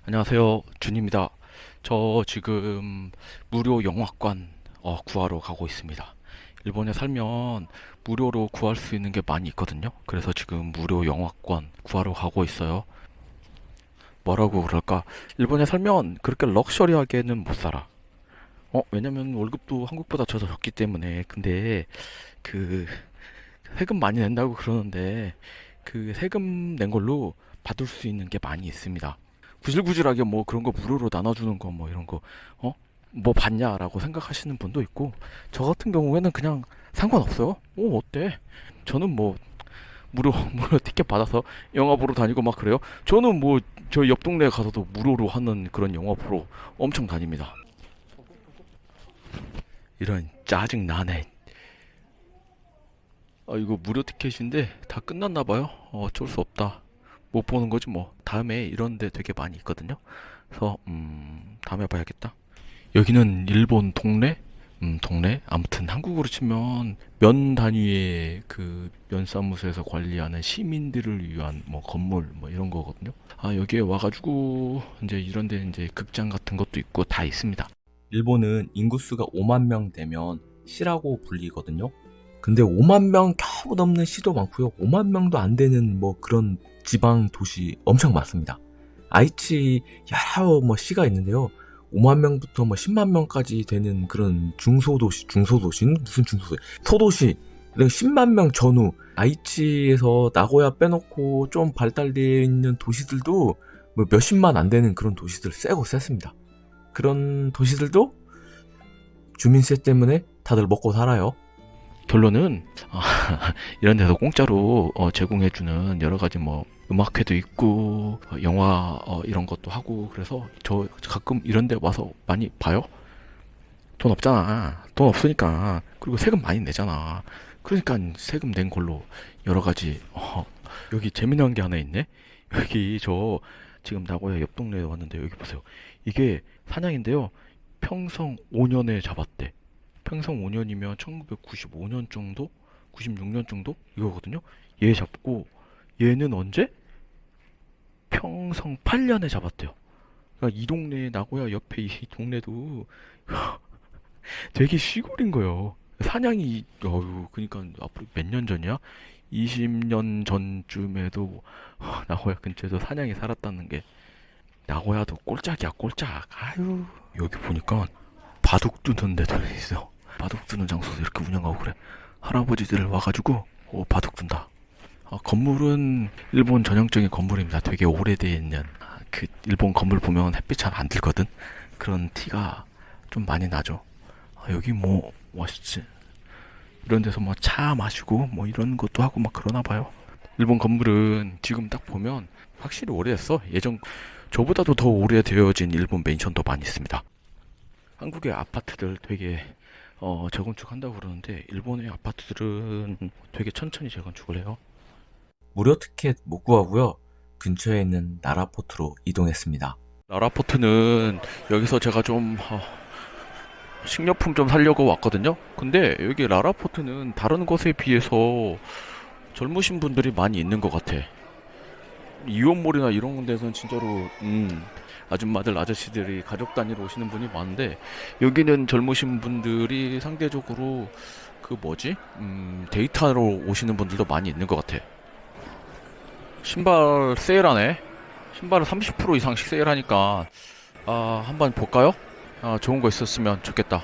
안녕하세요. 준입니다. 저 지금 무료 영화관 구하러 가고 있습니다. 일본에 살면 무료로 구할 수 있는 게 많이 있거든요. 그래서 지금 무료 영화관 구하러 가고 있어요. 뭐라고 그럴까? 일본에 살면 그렇게 럭셔리하게는 못 살아. 왜냐면 월급도 한국보다 더 적기 때문에. 근데 그 세금 많이 낸다고 그러는데 그 세금 낸 걸로 받을 수 있는 게 많이 있습니다. 구질구질하게 뭐 그런 거 무료로 나눠주는 거 뭐 이런 거, 어? 뭐 받냐라고 생각하시는 분도 있고, 저 같은 경우에는 그냥 상관없어요. 어때? 저는 뭐 무료 티켓 받아서 영화 보러 다니고 막 그래요. 저는 뭐 저 옆 동네 가서도 무료로 하는 그런 영화 보러 엄청 다닙니다. 이런 짜증 나네. 이거 무료 티켓인데 다 끝났나 봐요. 어쩔 수 없다. 못 보는 거지 뭐. 다음에 이런 데 되게 많이 있거든요. 그래서 다음에 봐야겠다. 여기는 일본 동네? 동네? 아무튼 한국으로 치면 면 단위의 그 면사무소에서 관리하는 시민들을 위한 뭐 건물 뭐 이런 거거든요. 여기에 와가지고 이제 이런 데 이제 극장 같은 것도 있고 다 있습니다. 일본은 인구수가 5만 명 되면 시라고 불리거든요. 근데 5만 명 겨우 넘는 시도 많고요. 5만 명도 안 되는 뭐 그런 지방 도시 엄청 많습니다. 아이치 여러 뭐 시가 있는데요. 5만 명부터 뭐 10만 명까지 되는 그런 중소도시는 무슨 중소도시? 소도시, 10만 명 전후, 아이치에서 나고야 빼놓고 좀 발달되어 있는 도시들도 뭐 몇십만 안 되는 그런 도시들 세고 셌습니다. 그런 도시들도 주민세 때문에 다들 먹고 살아요. 결론은 이런 데서 공짜로 제공해주는 여러 가지 뭐 음악회도 있고 영화 이런 것도 하고 그래서 저 가끔 이런 데 와서 많이 봐요. 돈 없잖아. 돈 없으니까. 그리고 세금 많이 내잖아. 그러니까 세금 낸 걸로 여러 가지 여기 재미난 게 하나 있네. 여기 저 지금 나고야 옆 동네에 왔는데 여기 보세요. 이게 사냥인데요. 평성 5년에 잡았대. 평성 5년이면 1995년 정도? 96년 정도? 이거거든요. 얘 잡고 얘는 언제? 평성 8년에 잡았대요. 그러니까 이 동네 나고야 옆에 이 동네도 되게 시골인 거예요. 사냥이 그러니까 앞으로 몇 년 전이야? 20년 전쯤에도 나고야 근처에서 사냥이 살았다는 게 나고야도 꼴짝이야 꼴짝. 아유 여기 보니까 바둑 두는 데도 있어. 바둑 두는 장소도 이렇게 운영하고 그래. 할아버지들 와가지고 바둑 둔다. 건물은 일본 전형적인 건물입니다. 되게 오래돼 있는 그 일본 건물 보면 햇빛 잘 안 들거든. 그런 티가 좀 많이 나죠. 여기 뭐 멋있지. 이런 데서 뭐 차 마시고 뭐 이런 것도 하고 막 그러나 봐요. 일본 건물은 지금 딱 보면 확실히 오래됐어. 예전 저보다도 더 오래되어진 일본 맨션도 많이 있습니다. 한국의 아파트들 되게 재건축한다고 그러는데 일본의 아파트들은 되게 천천히 재건축을 해요. 무료 티켓 못 구하고요. 근처에 있는 나라포트로 이동했습니다. 나라포트는 여기서 제가 좀 식료품 좀 사려고 왔거든요. 근데 여기 라라포트는 다른 곳에 비해서 젊으신 분들이 많이 있는 것 같아. 이온몰이나 이런 데서는 진짜로 아줌마들 아저씨들이 가족 단위로 오시는 분이 많은데 여기는 젊으신 분들이 상대적으로 그 뭐지? 데이트하러 오시는 분들도 많이 있는 것 같아. 신발 세일하네. 신발을 30% 이상씩 세일하니까 한번 볼까요? 좋은 거 있었으면 좋겠다.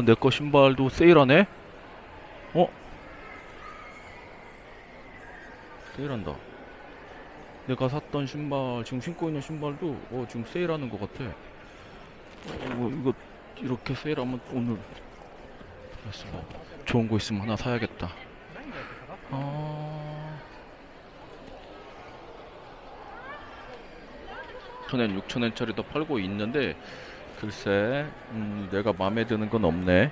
내 거 신발도 세일하네. 어? 세일한다. 내가 샀던 신발, 지금 신고 있는 신발도 지금 세일하는 것 같아. 이거 이렇게 세일하면 오늘 됐어. 좋은 거 있으면 하나 사야겠다. 전엔 6,000엔짜리도 팔고 있는데 글쎄 내가 마음에 드는 건 없네.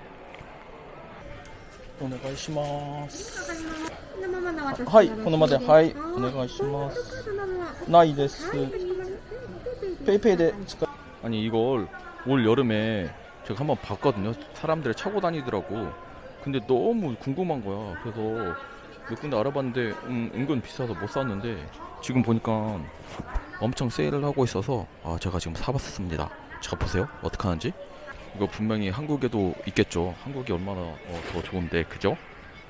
오네가이시마스. はい、このまで、はい、お願いします。ないです。페이페이 で使아니 이걸 올 여름에 제가 한번 봤거든요. 사람들이 차고 다니더라고. 근데 너무 궁금한 거야. 그래서 몇 군데 알아봤는데 은근 비싸서 못 샀는데 지금 보니까 엄청 세일을 하고 있어서 제가 지금 사봤습니다. 제가 보세요. 어떻게 하는지. 이거 분명히 한국에도 있겠죠. 한국이 얼마나 더 좋은데, 그죠?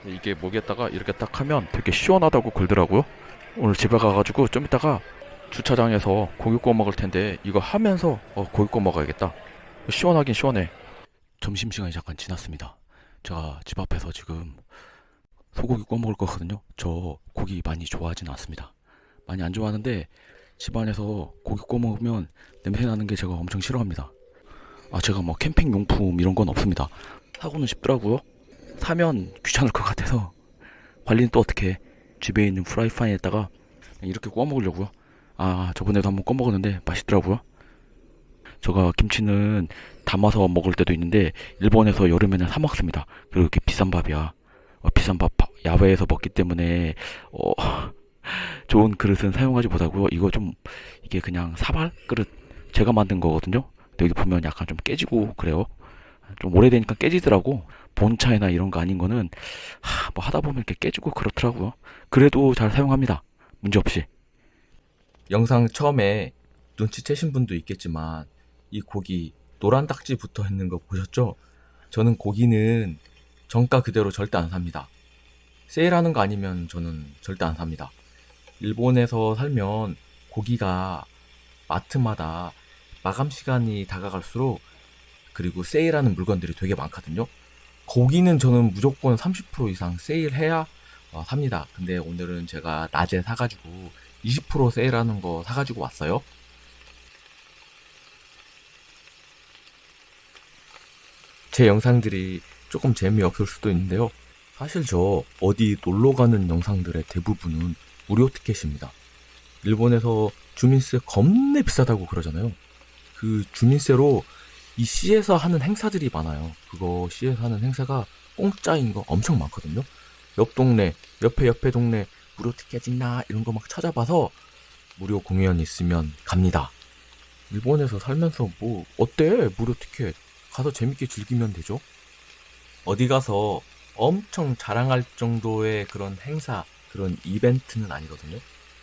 이게 목에다가 이렇게 딱 하면 되게 시원하다고 그러더라고요. 오늘 집에 가가지고 좀 이따가 주차장에서 고기 구워 먹을 텐데 이거 하면서 고기 구워 먹어야겠다. 시원하긴 시원해. 점심시간이 잠깐 지났습니다. 제가 집 앞에서 지금 소고기 구워 먹을 거거든요. 저 고기 많이 좋아하진 않습니다. 많이 안 좋아하는데 집안에서 고기 구워 먹으면 냄새 나는 게 제가 엄청 싫어합니다. 제가 뭐 캠핑 용품 이런 건 없습니다. 사고는 싶더라고요. 사면 귀찮을 것 같아서 관리는 또 어떻게 집에 있는 프라이팬에다가 이렇게 구워 먹으려고요. 저번에도 한번 구워 먹었는데 맛있더라고요. 제가 김치는 담아서 먹을 때도 있는데 일본에서 여름에는 사 먹습니다. 그리고 이렇게 비싼 밥이야. 비싼 밥 야외에서 먹기 때문에 좋은 그릇은 사용하지 못하고요. 이게 그냥 사발 그릇 제가 만든 거거든요. 근데 여기 보면 약간 좀 깨지고 그래요. 좀 오래되니까 깨지더라고. 본차이나 이런 거 아닌 거는 뭐 하다 보면 이렇게 깨지고 그렇더라고요. 그래도 잘 사용합니다. 문제없이. 영상 처음에 눈치채신 분도 있겠지만 이 고기 노란 딱지 붙어 있는 거 보셨죠? 저는 고기는 정가 그대로 절대 안 삽니다. 세일하는 거 아니면 저는 절대 안 삽니다. 일본에서 살면 고기가 마트마다 마감 시간이 다가갈수록 그리고 세일하는 물건들이 되게 많거든요. 고기는 저는 무조건 30% 이상 세일해야 삽니다. 근데 오늘은 제가 낮에 사가지고 20% 세일하는 거 사가지고 왔어요. 제 영상들이 조금 재미없을 수도 있는데요. 사실 저 어디 놀러 가는 영상들의 대부분은 무료 티켓입니다. 일본에서 주민세 겁내 비싸다고 그러잖아요. 그 주민세로 이 시에서 하는 행사들이 많아요. 그거 시에서 하는 행사가 공짜인 거 엄청 많거든요. 옆 동네, 옆에 동네 무료 티켓 있나 이런 거 막 찾아봐서 무료 공연 있으면 갑니다. 일본에서 살면서 뭐 어때? 무료 티켓 가서 재밌게 즐기면 되죠. 어디 가서 엄청 자랑할 정도의 그런 행사, 그런 이벤트는 아니거든요.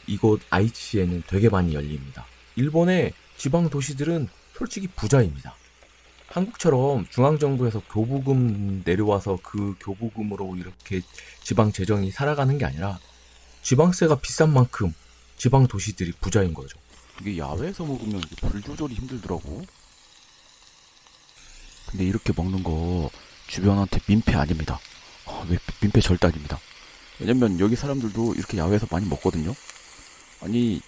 이곳 아이치에는 되게 많이 열립니다. 일본의 지방 도시들은 솔직히 부자입니다. 한국처럼 중앙정부에서 교부금 내려와서 그 교부금으로 이렇게 지방 재정이 살아가는 게 아니라 지방세가 비싼 만큼 지방 도시들이 부자인 거죠. 이게 야외에서 먹으면 불 조절이 힘들더라고. 근데 이렇게 먹는 거 주변한테 민폐 아닙니다. 민폐 절대 아닙니다. 왜냐면 여기 사람들도 이렇게 야외에서 많이 먹거든요. 아니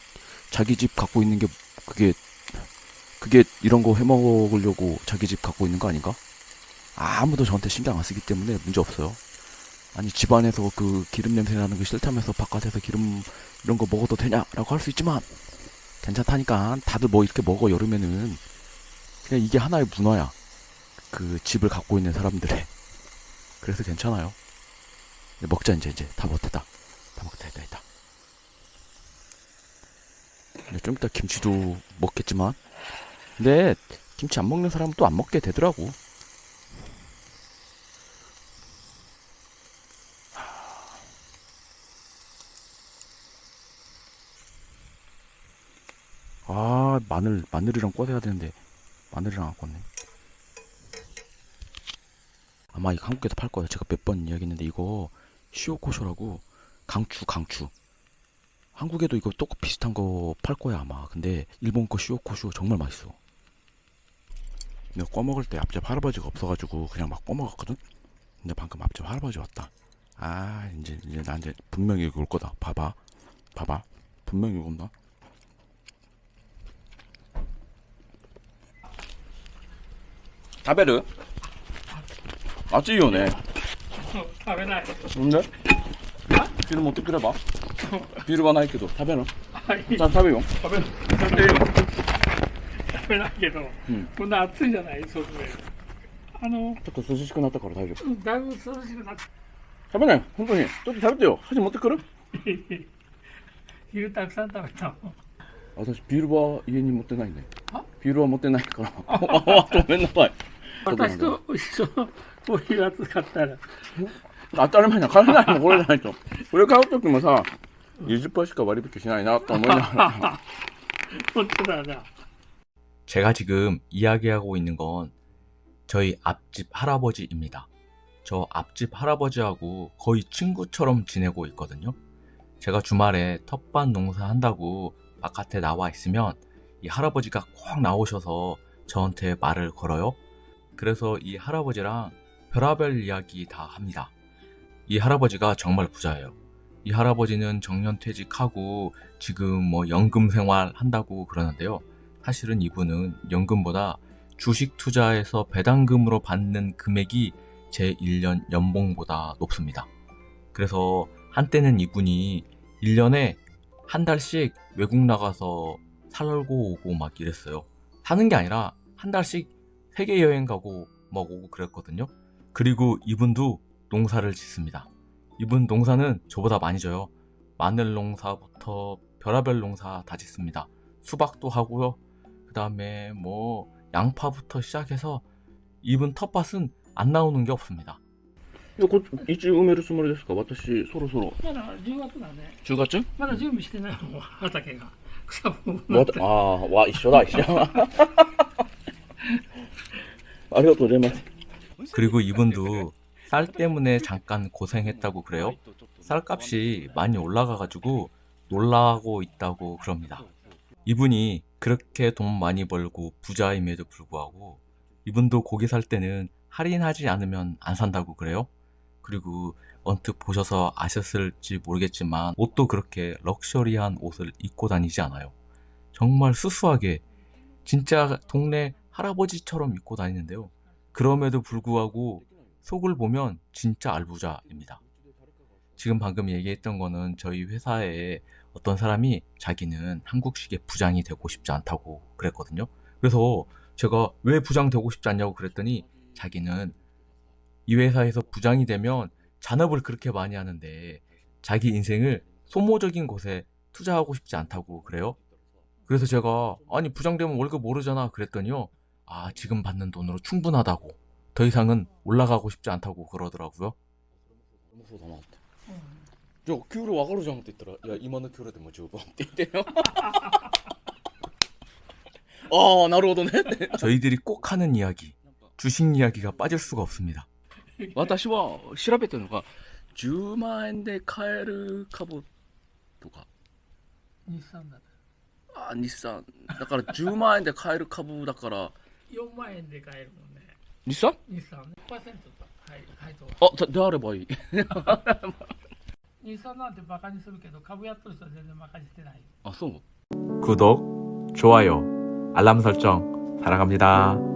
자기 집 갖고 있는 게 그게 이런 거 해먹으려고 자기 집 갖고 있는 거 아닌가? 아무도 저한테 신경 안 쓰기 때문에 문제 없어요. 아니 집안에서 그 기름 냄새 나는 거 싫다면서 바깥에서 기름 이런 거 먹어도 되냐라고 할 수 있지만 괜찮다니까. 다들 뭐 이렇게 먹어. 여름에는 그냥 이게 하나의 문화야. 그 집을 갖고 있는 사람들의. 그래서 괜찮아요. 먹자. 이제 다 먹었다. 다 먹다 했다. 좀 이따 김치도 먹겠지만 근데 김치 안 먹는 사람은 또 안 먹게 되더라고. 마늘이랑 꽂아야 되는데 마늘이랑 안 꽂네. 아마 이거 한국에서 팔 거예요. 제가 몇 번 이야기했는데 이거 시오코쇼라고 강추. 한국에도 이거 똑같 비슷한 거 팔 거야 아마. 근데 일본 거 시오코쇼 정말 맛있어. 내가 꺼먹을 때 앞집 할아버지가 없어가지고 그냥 막 꺼먹었거든. 근데 방금 앞집 할아버지 왔다. 이제 나 이제 분명히 여기 올 거다. 봐봐 분명히 여기 온다. 타베르? 아찌요ね。食べない。なんで？ビール持ってくれば？ビールはないけど食べる？はい。じゃあ食べよう。食べる。食べる。食べないけど、こんな暑いじゃない、外で。ちょっと涼しくなったから大丈夫。だいぶ涼しくなった。食べない本当に。ちょっと食べてよ。箸持ってくる？昼たくさん食べた。私ビールは家に持ってないね。ビールは持ってないから。ごめんなさい。私と一緒のコーヒーが使ったら当たり前な買えないのこれじゃないと。これ買うときもさ20%しか割引しないなと思いながら本当だな。 제가 지금 이야기하고 있는 건 저희 앞집 할아버지입니다. 저 앞집 할아버지하고 거의 친구처럼 지내고 있거든요. 제가 주말에 텃밭 농사 한다고 바깥에 나와 있으면 이 할아버지가 꼭 나오셔서 저한테 말을 걸어요. 그래서 이 할아버지랑 별의별 이야기 다 합니다. 이 할아버지가 정말 부자예요. 이 할아버지는 정년퇴직하고 지금 뭐 연금 생활 한다고 그러는데요. 사실은 이분은 연금보다 주식 투자에서 배당금으로 받는 금액이 제 1년 연봉보다 높습니다. 그래서 한때는 이분이 1년에 한 달씩 외국 나가서 살고 오고 막 이랬어요. 사는 게 아니라 한 달씩 세계 여행 가고 막 오고 그랬거든요. 그리고 이분도 농사를 짓습니다. 이분 농사는 저보다 많이 져요. 마늘 농사부터 별의별 농사 다 짓습니다. 수박도 하고요. 그 다음에 뭐 양파부터 시작해서 이분 텃밭은 안 나오는 게 없습니다. いやこいつ埋めるつもりですか？私そろそろまだ10月だね。 10月？まだ準備してないもん、畑が。草もまたわ一緒だ一緒ありがとうございます 그리고 이분도 쌀 때문에 잠깐 고생했다고 그래요. 쌀값이 많이 올라가가지고 놀라고 있다고 그럽니다. 이분이 그렇게 돈 많이 벌고 부자임에도 불구하고 이분도 고기 살 때는 할인하지 않으면 안 산다고 그래요. 그리고 언뜻 보셔서 아셨을지 모르겠지만 옷도 그렇게 럭셔리한 옷을 입고 다니지 않아요. 정말 수수하게 진짜 동네 할아버지처럼 입고 다니는데요. 그럼에도 불구하고 속을 보면 진짜 알부자입니다. 지금 방금 얘기했던 거는 저희 회사에 어떤 사람이 자기는 한국식의 부장이 되고 싶지 않다고 그랬거든요. 그래서 제가 왜 부장 되고 싶지 않냐고 그랬더니 자기는 이 회사에서 부장이 되면 잔업을 그렇게 많이 하는데 자기 인생을 소모적인 것에 투자하고 싶지 않다고 그래요. 그래서 제가 아니 부장 되면 월급 오르잖아 그랬더니요. 아 지금 받는 돈으로 충분하다고 더 이상은 올라가고 싶지 않다고 그러더라고요. そうだなってじゃあ給料上がるじゃんって言ったらいや今の給料でも十分って言ってよああなるほどね 저희들이 꼭 하는 이야기 주식 이야기가 빠질 수가 없습니다. 私は調べてるのが10万円で買える株とか日産だね。日産だから10万円で買える株だから4万円で買えるもんね。日産日産ね。1%と。はい、配当。であればいい日産なんてバカにするけど、株やってる人は全然バカにしてない。あそう 구독, 좋아요, 알람 설정 사랑합니다.